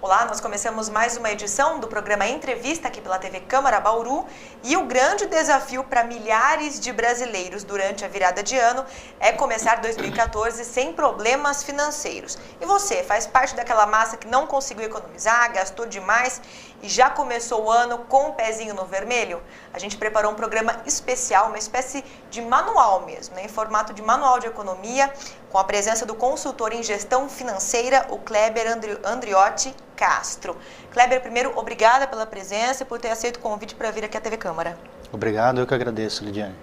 Olá, nós começamos mais uma edição do programa Entrevista aqui pela TV Câmara Bauru e o grande desafio para milhares de brasileiros durante a virada de ano é começar 2014 sem problemas financeiros. E você, faz parte daquela massa que não conseguiu economizar, gastou demais e já começou o ano com o pezinho no vermelho? A gente preparou um programa especial, uma espécie de manual mesmo, né, em formato de manual de economia, com a presença do consultor em gestão financeira, o Kleber Andriotti Castro. Kleber, primeiro, obrigada pela presença e por ter aceito o convite para vir aqui à TV Câmara. Obrigado, eu que agradeço, Lidiane.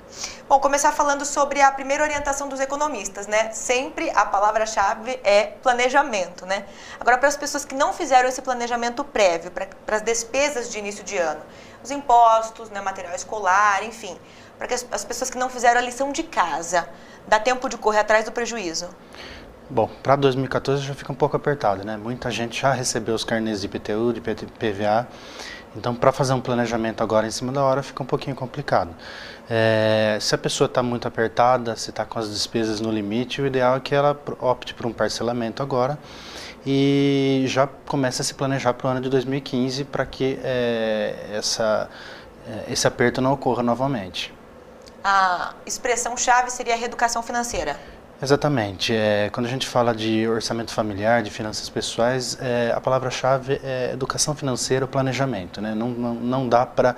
Bom, começar falando sobre a primeira orientação dos economistas, né? Sempre a palavra-chave é planejamento, né? Agora, para as pessoas que não fizeram esse planejamento prévio, para as despesas de início de ano, os impostos, né, material escolar, enfim, para que as pessoas que não fizeram a lição de casa, dá tempo de correr atrás do prejuízo? Bom, para 2014 já fica um pouco apertado, né? Muita gente já recebeu os carnês de IPTU, de PVA, então para fazer um planejamento agora em cima da hora fica um pouquinho complicado. Se a pessoa está muito apertada, se está com as despesas no limite, o ideal é que ela opte por um parcelamento agora e já comece a se planejar para o ano de 2015 para que esse aperto não ocorra novamente. A expressão-chave seria a reeducação financeira. Exatamente. Quando a gente fala de orçamento familiar, de finanças pessoais, a palavra-chave é educação financeira ou planejamento, né? Não dá para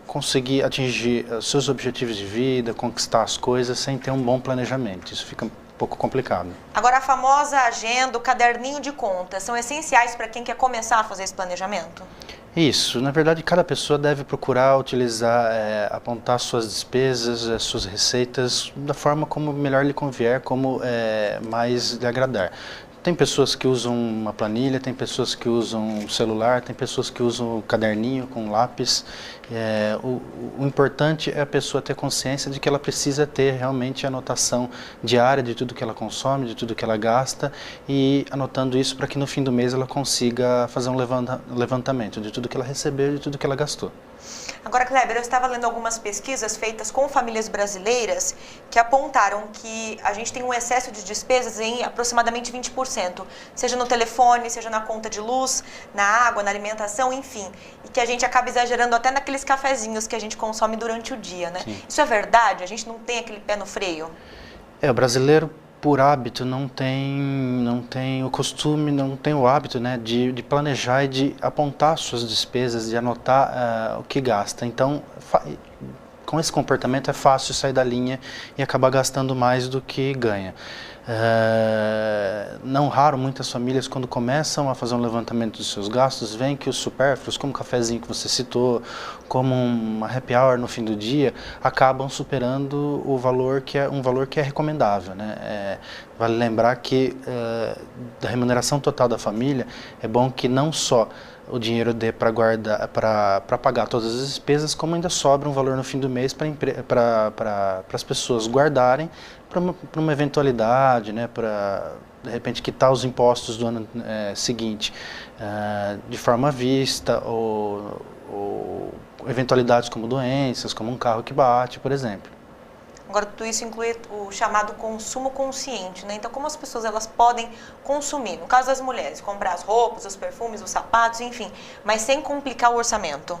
conseguir atingir os seus objetivos de vida, conquistar as coisas sem ter um bom planejamento. Isso fica um pouco complicado. Agora, a famosa agenda, o caderninho de contas, são essenciais para quem quer começar a fazer esse planejamento? Isso, na verdade cada pessoa deve procurar utilizar, apontar suas despesas, suas receitas da forma como melhor lhe convier, como mais lhe agradar. Tem pessoas que usam uma planilha, tem pessoas que usam um celular, tem pessoas que usam um caderninho com lápis. O importante é a pessoa ter consciência de que ela precisa ter realmente a anotação diária de tudo que ela consome, de tudo que ela gasta e anotando isso para que no fim do mês ela consiga fazer um levantamento de tudo que ela recebeu e de tudo que ela gastou. Agora, Kleber, eu estava lendo algumas pesquisas feitas com famílias brasileiras que apontaram que a gente tem um excesso de despesas em aproximadamente 20%, seja no telefone, seja na conta de luz, na água, na alimentação, enfim, e que a gente acaba exagerando até naqueles cafezinhos que a gente consome durante o dia, né? Sim. Isso é verdade? A gente não tem aquele pé no freio? O brasileiro, por hábito, não tem o costume, não tem o hábito, né, de planejar e de apontar suas despesas, de anotar o que gasta. Então, com esse comportamento é fácil sair da linha e acabar gastando mais do que ganha. Não raro, muitas famílias, quando começam a fazer um levantamento dos seus gastos, veem que os supérfluos, como o cafezinho que você citou, como uma happy hour no fim do dia, acabam superando o valor que é um valor que é recomendável, né? Vale lembrar que da remuneração total da família, é bom que não só o dinheiro dê para guardar, para pagar todas as despesas, como ainda sobra um valor no fim do mês para as pessoas guardarem para uma eventualidade, né, para de repente quitar os impostos do ano seguinte de forma à vista ou eventualidades como doenças, como um carro que bate, por exemplo. Agora, tudo isso inclui o chamado consumo consciente, né? Então, como as pessoas elas podem consumir? No caso das mulheres, comprar as roupas, os perfumes, os sapatos, enfim, mas sem complicar o orçamento.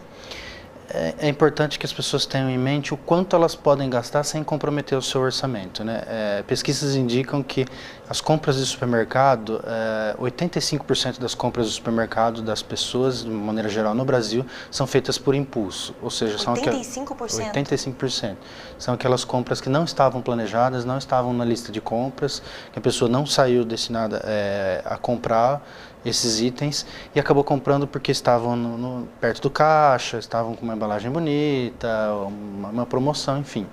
É importante que as pessoas tenham em mente o quanto elas podem gastar sem comprometer o seu orçamento, né? Pesquisas indicam que as compras de supermercado, 85% das compras do supermercado das pessoas, de maneira geral no Brasil, são feitas por impulso, ou seja, 85%? 85%. São aquelas compras que não estavam planejadas, não estavam na lista de compras, que a pessoa não saiu destinada a comprar esses itens e acabou comprando porque estavam perto do caixa, estavam com uma embalagem bonita, uma promoção, enfim.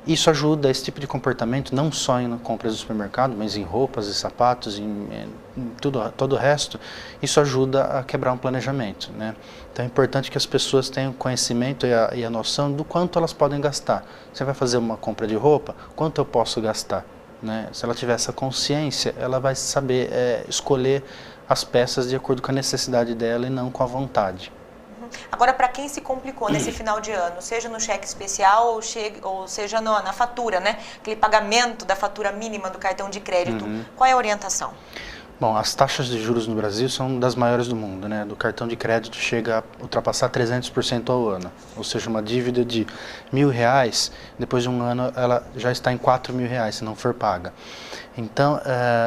Isso ajuda, esse tipo de comportamento, não só em compras do supermercado, mas em roupas e sapatos, em todo o resto, isso ajuda a quebrar um planejamento, né? Então é importante que as pessoas tenham conhecimento e a noção do quanto elas podem gastar. Você vai fazer uma compra de roupa, quanto eu posso gastar? Né? Se ela tiver essa consciência, ela vai saber escolher as peças de acordo com a necessidade dela e não com a vontade. Agora, para quem se complicou nesse final de ano, seja no cheque especial ou seja na fatura, né? Aquele pagamento da fatura mínima do cartão de crédito, qual é a orientação? Bom, as taxas de juros no Brasil são das maiores do mundo, né? Do cartão de crédito chega a ultrapassar 300% ao ano. Ou seja, uma dívida de R$ 1.000, depois de um ano ela já está em R$ 4.000, se não for paga. Então,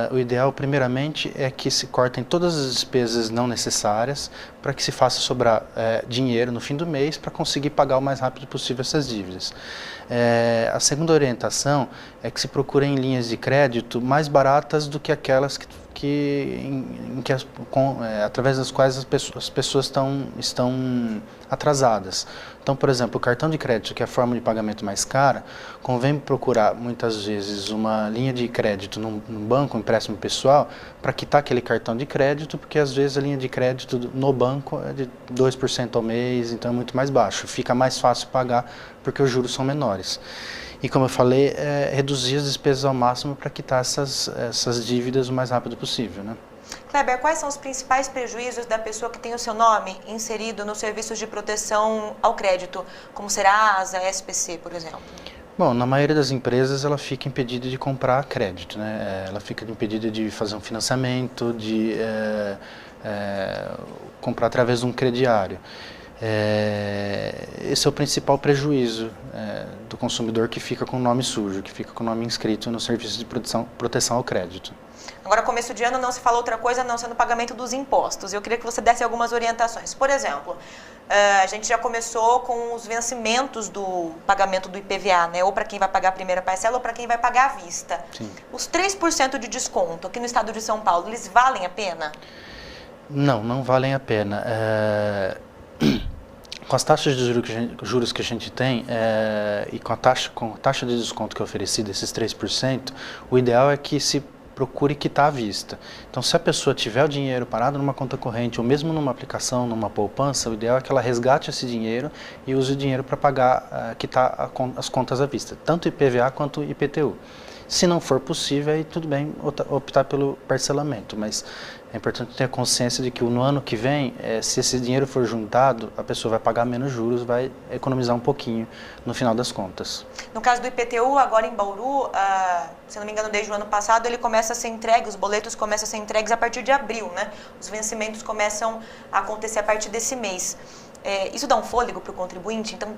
o ideal, primeiramente, é que se cortem todas as despesas não necessárias para que se faça sobrar dinheiro no fim do mês para conseguir pagar o mais rápido possível essas dívidas. A segunda orientação é que se procurem linhas de crédito mais baratas do que aquelas através das quais as pessoas estão atrasadas. Então, por exemplo, o cartão de crédito, que é a forma de pagamento mais cara, convém procurar muitas vezes uma linha de crédito num banco, um empréstimo pessoal, para quitar aquele cartão de crédito, porque às vezes a linha de crédito no banco é de 2% ao mês, então é muito mais baixo. Fica mais fácil pagar porque os juros são menores. E como eu falei, reduzir as despesas ao máximo para quitar essas dívidas o mais rápido possível, né? Kleber, quais são os principais prejuízos da pessoa que tem o seu nome inserido nos serviços de proteção ao crédito, como Serasa, SPC, por exemplo? Bom, na maioria das empresas ela fica impedida de comprar crédito, né? Ela fica impedida de fazer um financiamento, de comprar através de um crediário. Esse é o principal prejuízo do consumidor que fica com o nome sujo, que fica com o nome inscrito no serviço de proteção ao crédito. Agora, começo de ano, não se fala outra coisa a não ser no pagamento dos impostos. Eu queria que você desse algumas orientações. Por exemplo, a gente já começou com os vencimentos do pagamento do IPVA, né? Ou para quem vai pagar a primeira parcela ou para quem vai pagar à vista. Sim. Os 3% de desconto aqui no estado de São Paulo, eles valem a pena? Não, não valem a pena. Com as taxas de juros que a gente tem e com a taxa de desconto que é oferecida, esses 3%, o ideal é que se procure quitar à vista. Então, se a pessoa tiver o dinheiro parado numa conta corrente ou mesmo numa aplicação, numa poupança, o ideal é que ela resgate esse dinheiro e use o dinheiro para pagar, quitar as contas à vista, tanto IPVA quanto IPTU. Se não for possível, aí tudo bem optar pelo parcelamento, mas é importante ter a consciência de que no ano que vem, se esse dinheiro for juntado, a pessoa vai pagar menos juros, vai economizar um pouquinho no final das contas. No caso do IPTU, agora em Bauru, se não me engano, desde o ano passado, ele começa a ser entregue, os boletos começam a ser entregues a partir de abril, né? Os vencimentos começam a acontecer a partir desse mês. Isso dá um fôlego para o contribuinte? Então,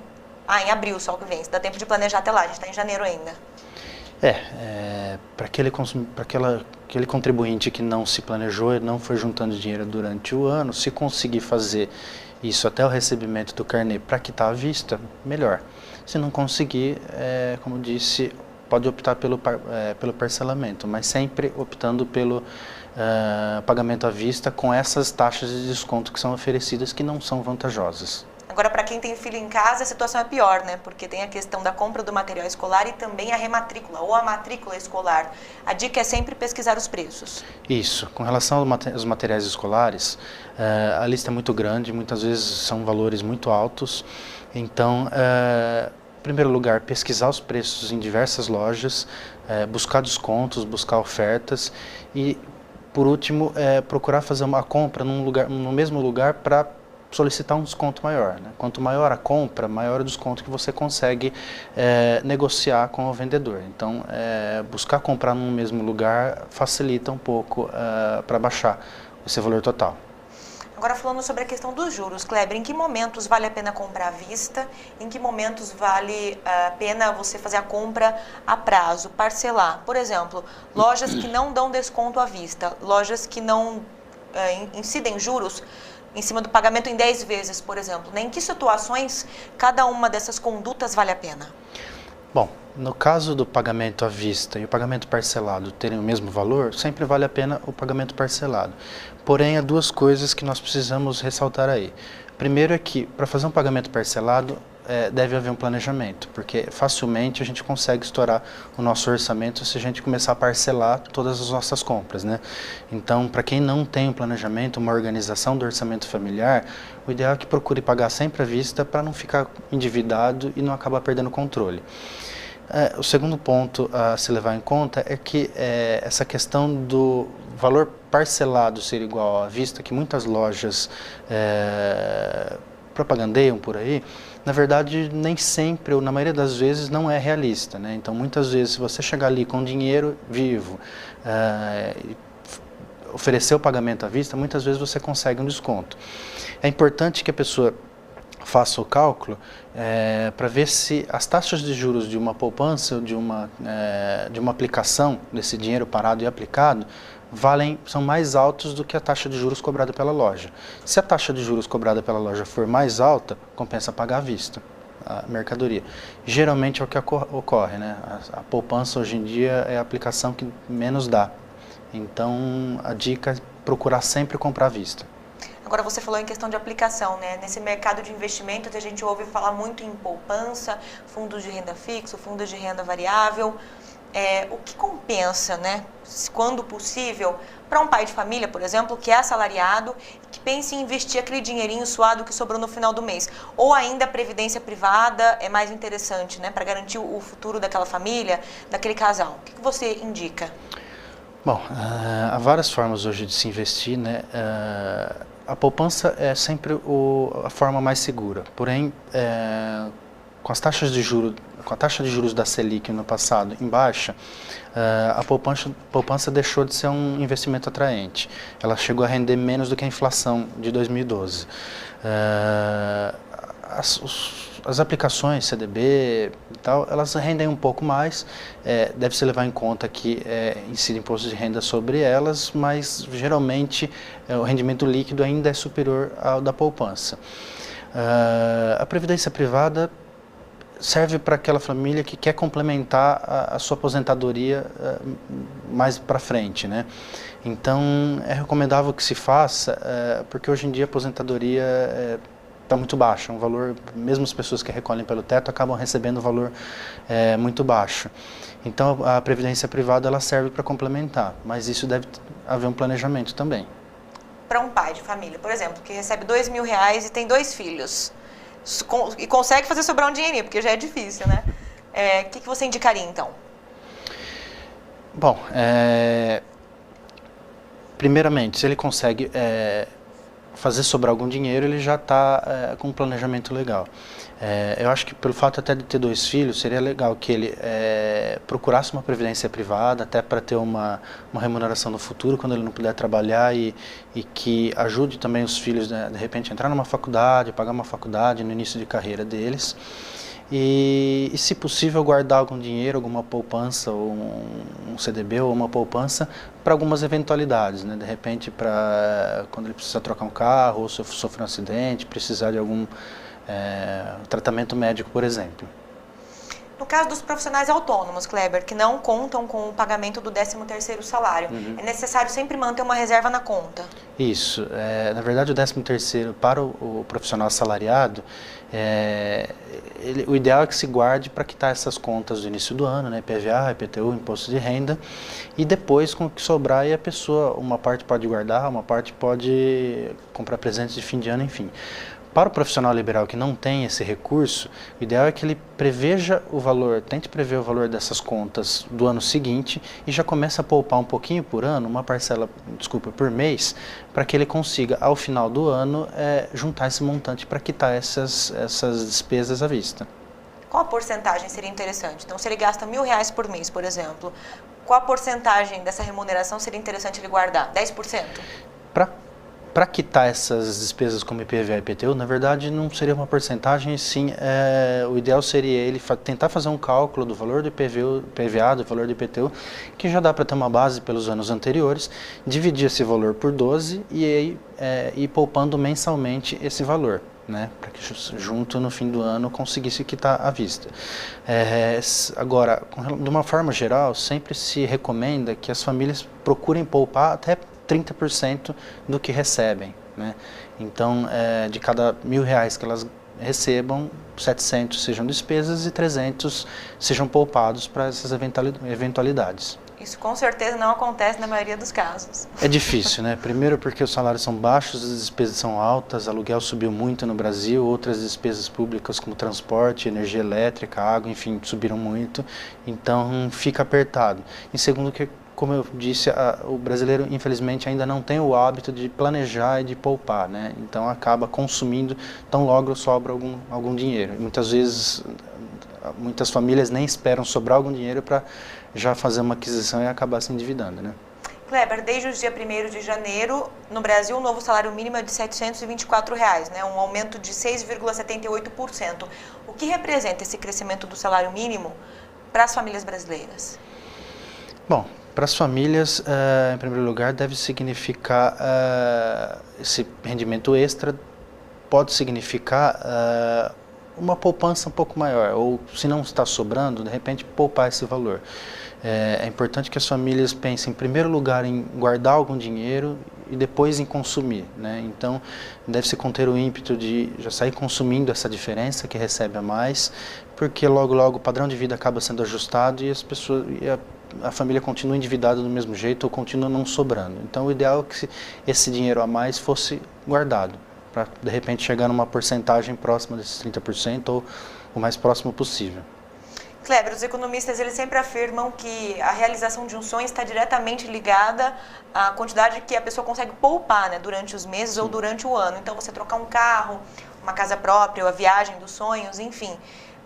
em abril só que vem, dá tempo de planejar até lá, a gente está em janeiro ainda. Para aquele contribuinte que não se planejou e não foi juntando dinheiro durante o ano, se conseguir fazer isso até o recebimento do carnê para quitar à vista, melhor. Se não conseguir, como disse, pode optar pelo parcelamento, mas sempre optando pelo pagamento à vista com essas taxas de desconto que são oferecidas que não são vantajosas. Agora, para quem tem filho em casa, a situação é pior, né? Porque tem a questão da compra do material escolar e também a rematrícula ou a matrícula escolar. A dica é sempre pesquisar os preços. Isso. Com relação aos materiais escolares, a lista é muito grande, muitas vezes são valores muito altos. Então, em primeiro lugar, pesquisar os preços em diversas lojas, buscar descontos, buscar ofertas e, por último, procurar fazer uma compra no mesmo lugar para solicitar um desconto maior, né? Quanto maior a compra, maior o desconto que você consegue negociar com o vendedor. Então, buscar comprar no mesmo lugar facilita um pouco para baixar esse valor total. Agora, falando sobre a questão dos juros, Kleber, em que momentos vale a pena comprar à vista? Em que momentos vale a pena você fazer a compra a prazo, parcelar? Por exemplo, lojas que não dão desconto à vista, lojas que não incidem juros em cima do pagamento em 10 vezes, por exemplo. Em que situações cada uma dessas condutas vale a pena? Bom, no caso do pagamento à vista e o pagamento parcelado terem o mesmo valor, sempre vale a pena o pagamento parcelado. Porém, há duas coisas que nós precisamos ressaltar aí. Primeiro é que, para fazer um pagamento parcelado, deve haver um planejamento, porque facilmente a gente consegue estourar o nosso orçamento se a gente começar a parcelar todas as nossas compras, né? Então, para quem não tem um planejamento, uma organização do orçamento familiar, o ideal é que procure pagar sempre à vista para não ficar endividado e não acabar perdendo o controle. O segundo ponto a se levar em conta é que essa questão do valor parcelado ser igual à vista, que muitas lojas propagandeiam por aí, na verdade, nem sempre, ou na maioria das vezes, não é realista, né? Então, muitas vezes, se você chegar ali com dinheiro vivo, oferecer o pagamento à vista, muitas vezes você consegue um desconto. É importante que a pessoa faça o cálculo para ver se as taxas de juros de uma poupança ou de uma aplicação desse dinheiro parado e aplicado são mais altos do que a taxa de juros cobrada pela loja. Se a taxa de juros cobrada pela loja for mais alta, compensa pagar à vista a mercadoria. Geralmente é o que ocorre, né? A poupança hoje em dia é a aplicação que menos dá. Então a dica é procurar sempre comprar à vista. Agora você falou em questão de aplicação, né? Nesse mercado de investimentos a gente ouve falar muito em poupança, fundos de renda fixa, fundos de renda variável. O que compensa, né, quando possível, para um pai de família, por exemplo, que é assalariado e que pensa em investir aquele dinheirinho suado que sobrou no final do mês? Ou ainda a previdência privada é mais interessante, né, para garantir o futuro daquela família, daquele casal? O que você indica? Bom, há várias formas hoje de se investir, né? A poupança é sempre a forma mais segura, porém, com a taxa de juros da Selic no passado em baixa, a poupança deixou de ser um investimento atraente. Ela chegou a render menos do que a inflação de 2012. As aplicações CDB e tal, elas rendem um pouco mais, deve-se levar em conta que incide imposto de renda sobre elas, mas geralmente o rendimento líquido ainda é superior ao da poupança. A previdência privada serve para aquela família que quer complementar a sua aposentadoria mais para frente, né? Então é recomendável que se faça, porque hoje em dia a aposentadoria está muito baixa, um valor, mesmo as pessoas que recolhem pelo teto acabam recebendo um valor muito baixo. Então a previdência privada ela serve para complementar, mas isso deve haver um planejamento também. Para um pai de família, por exemplo, que recebe R$2.000 e tem 2 filhos, e consegue fazer sobrar um dinheirinho, porque já é difícil, né? O que você indicaria, então? Bom, primeiramente, se ele consegue fazer sobrar algum dinheiro, ele já está com um planejamento legal. Eu acho que pelo fato até de ter 2 filhos, seria legal que ele procurasse uma previdência privada, até para ter uma remuneração no futuro, quando ele não puder trabalhar, e que ajude também os filhos, né, de repente, a entrar numa faculdade, pagar uma faculdade no início de carreira deles. E se possível, guardar algum dinheiro, alguma poupança, ou um CDB ou uma poupança para algumas eventualidades, né? De repente, para quando ele precisa trocar um carro, ou sofrer um acidente, precisar de algum tratamento médico, por exemplo. No caso dos profissionais autônomos, Kleber, que não contam com o pagamento do 13º salário, é necessário sempre manter uma reserva na conta? Isso. Na verdade, o 13º para o profissional assalariado, o ideal é que se guarde para quitar essas contas do início do ano, né? IPVA, IPTU, Imposto de Renda, e depois, com o que sobrar, aí a pessoa, uma parte pode guardar, uma parte pode comprar presentes de fim de ano, enfim. Para o profissional liberal que não tem esse recurso, o ideal é que ele tente prever o valor dessas contas do ano seguinte e já comece a poupar um pouquinho por ano, uma parcela, por mês, para que ele consiga, ao final do ano, juntar esse montante para quitar essas despesas à vista. Qual a porcentagem seria interessante? Então, se ele gasta R$1.000 por mês, por exemplo, qual a porcentagem dessa remuneração seria interessante ele guardar? 10%? Para quitar essas despesas como IPVA e IPTU, na verdade não seria uma porcentagem, sim, o ideal seria ele tentar fazer um cálculo do valor do IPVA, do valor do IPTU, que já dá para ter uma base pelos anos anteriores, dividir esse valor por 12 e aí ir poupando mensalmente esse valor, né, para que junto no fim do ano conseguisse quitar à vista. Agora, de uma forma geral, sempre se recomenda que as famílias procurem poupar até 30% do que recebem, né? Então, de cada R$1.000 que elas recebam, 700 sejam despesas e 300 sejam poupados para essas eventualidades. Isso com certeza não acontece na maioria dos casos. É difícil, né? Primeiro porque os salários são baixos, as despesas são altas, aluguel subiu muito no Brasil, outras despesas públicas como transporte, energia elétrica, água, enfim, subiram muito, então fica apertado. Em segundo, como eu disse, o brasileiro, infelizmente, ainda não tem o hábito de planejar e de poupar, né? Então acaba consumindo, tão logo sobra algum dinheiro. Muitas vezes, muitas famílias nem esperam sobrar algum dinheiro para já fazer uma aquisição e acabar se endividando, né? Kleber, desde o dia 1º de janeiro, no Brasil, o novo salário mínimo é de R$ 724, né? Um aumento de 6,78%. O que representa esse crescimento do salário mínimo para as famílias brasileiras? Bom, para as famílias, em primeiro lugar, deve significar esse rendimento extra, pode significar uma poupança um pouco maior, ou se não está sobrando, de repente poupar esse valor. É importante que as famílias pensem em primeiro lugar em guardar algum dinheiro e depois em consumir, né? Então deve-se conter o ímpeto de já sair consumindo essa diferença que recebe a mais, porque logo o padrão de vida acaba sendo ajustado e as pessoas, a família continua endividada do mesmo jeito ou continua não sobrando. Então o ideal é que esse dinheiro a mais fosse guardado, para de repente chegar numa porcentagem próxima desses 30% ou o mais próximo possível. Kleber, os economistas eles sempre afirmam que a realização de um sonho está diretamente ligada à quantidade que a pessoa consegue poupar, né, durante os meses ou durante o ano. Então, você trocar um carro, uma casa própria, ou a viagem dos sonhos, enfim.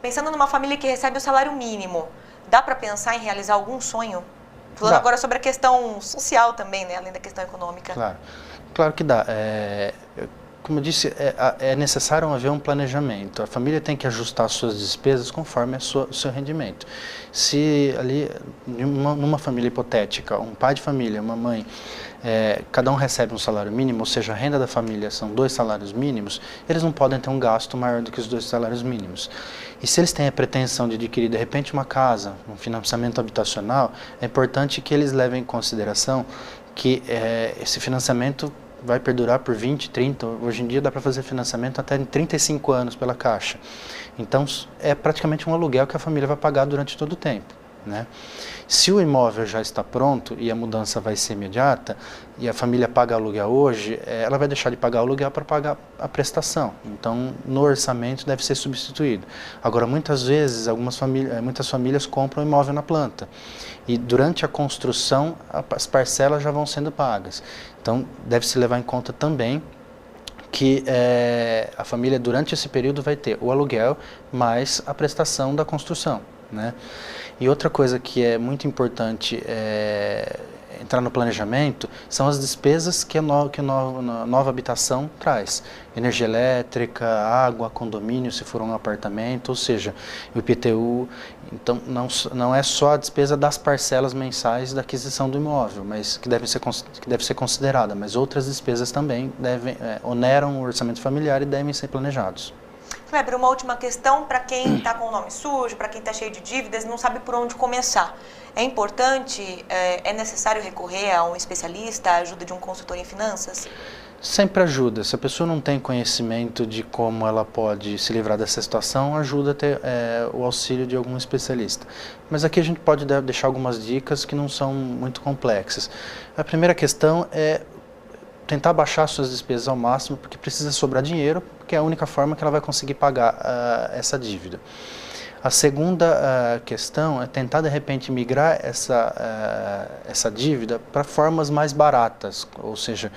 Pensando numa família que recebe o salário mínimo, dá para pensar em realizar algum sonho? Falando agora sobre a questão social também, né, além da questão econômica. Claro que dá. Como eu disse, é necessário haver um planejamento. A família tem que ajustar suas despesas conforme o seu rendimento. Se ali, numa família hipotética, um pai de família, uma mãe, cada um recebe um salário mínimo, ou seja, a renda da família são 2 salários mínimos, eles não podem ter um gasto maior do que os 2 salários mínimos. E se eles têm a pretensão de adquirir, de repente, uma casa, um financiamento habitacional, é importante que eles levem em consideração que esse financiamento vai perdurar por 20, 30, hoje em dia dá para fazer financiamento até em 35 anos pela Caixa. Então é praticamente um aluguel que a família vai pagar durante todo o tempo, né? Se o imóvel já está pronto e a mudança vai ser imediata e a família paga aluguel hoje, ela vai deixar de pagar o aluguel para pagar a prestação. Então no orçamento deve ser substituído. Agora muitas vezes muitas famílias compram imóvel na planta e durante a construção as parcelas já vão sendo pagas. Então deve-se levar em conta também que a família durante esse período vai ter o aluguel mais a prestação da construção, né? E outra coisa que é muito importante entrar no planejamento são as despesas que a nova habitação traz. Energia elétrica, água, condomínio, se for um apartamento, ou seja, o IPTU. Então, não é só a despesa das parcelas mensais da aquisição do imóvel, mas que deve ser considerada, mas outras despesas também oneram o orçamento familiar e devem ser planejados. Kleber, uma última questão para quem está com o nome sujo, para quem está cheio de dívidas, não sabe por onde começar. É importante, é necessário recorrer a um especialista, a ajuda de um consultor em finanças? Sempre ajuda. Se a pessoa não tem conhecimento de como ela pode se livrar dessa situação, ajuda a ter o auxílio de algum especialista. Mas aqui a gente pode deixar algumas dicas que não são muito complexas. A primeira questão é tentar baixar suas despesas ao máximo, porque precisa sobrar dinheiro, porque é a única forma que ela vai conseguir pagar essa dívida. A segunda questão é tentar, de repente, migrar essa dívida para formas mais baratas, ou seja,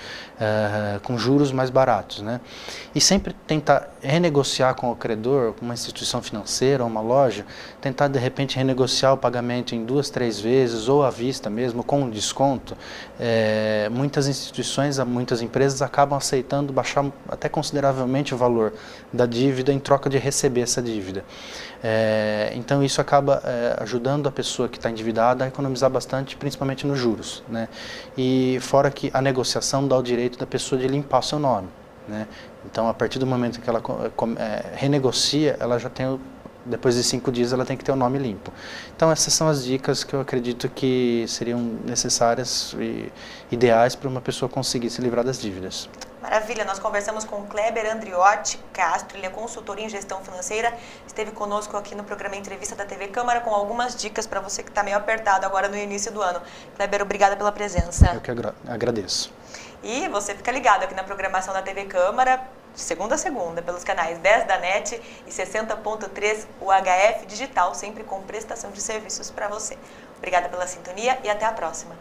com juros mais baratos, né? E sempre tentar renegociar com o credor, com uma instituição financeira ou uma loja, tentar, de repente, renegociar o pagamento em 2, 3 vezes, ou à vista mesmo, com um desconto. Muitas instituições, muitas empresas acabam aceitando baixar até consideravelmente o valor da dívida em troca de receber essa dívida. Então isso acaba ajudando a pessoa que está endividada a economizar bastante, principalmente nos juros, né? E fora que a negociação dá o direito da pessoa de limpar seu nome, né? Então a partir do momento que ela renegocia, ela já tem, depois de 5 dias, ela tem que ter o nome limpo. Então essas são as dicas que eu acredito que seriam necessárias e ideais para uma pessoa conseguir se livrar das dívidas. Maravilha, nós conversamos com o Kleber Andriotti Castro, ele é consultor em gestão financeira, esteve conosco aqui no programa Entrevista da TV Câmara com algumas dicas para você que está meio apertado agora no início do ano. Kleber, obrigada pela presença. Eu que agradeço. E você fica ligado aqui na programação da TV Câmara, de segunda a segunda, pelos canais 10 da NET e 60.3 UHF Digital, sempre com prestação de serviços para você. Obrigada pela sintonia e até a próxima.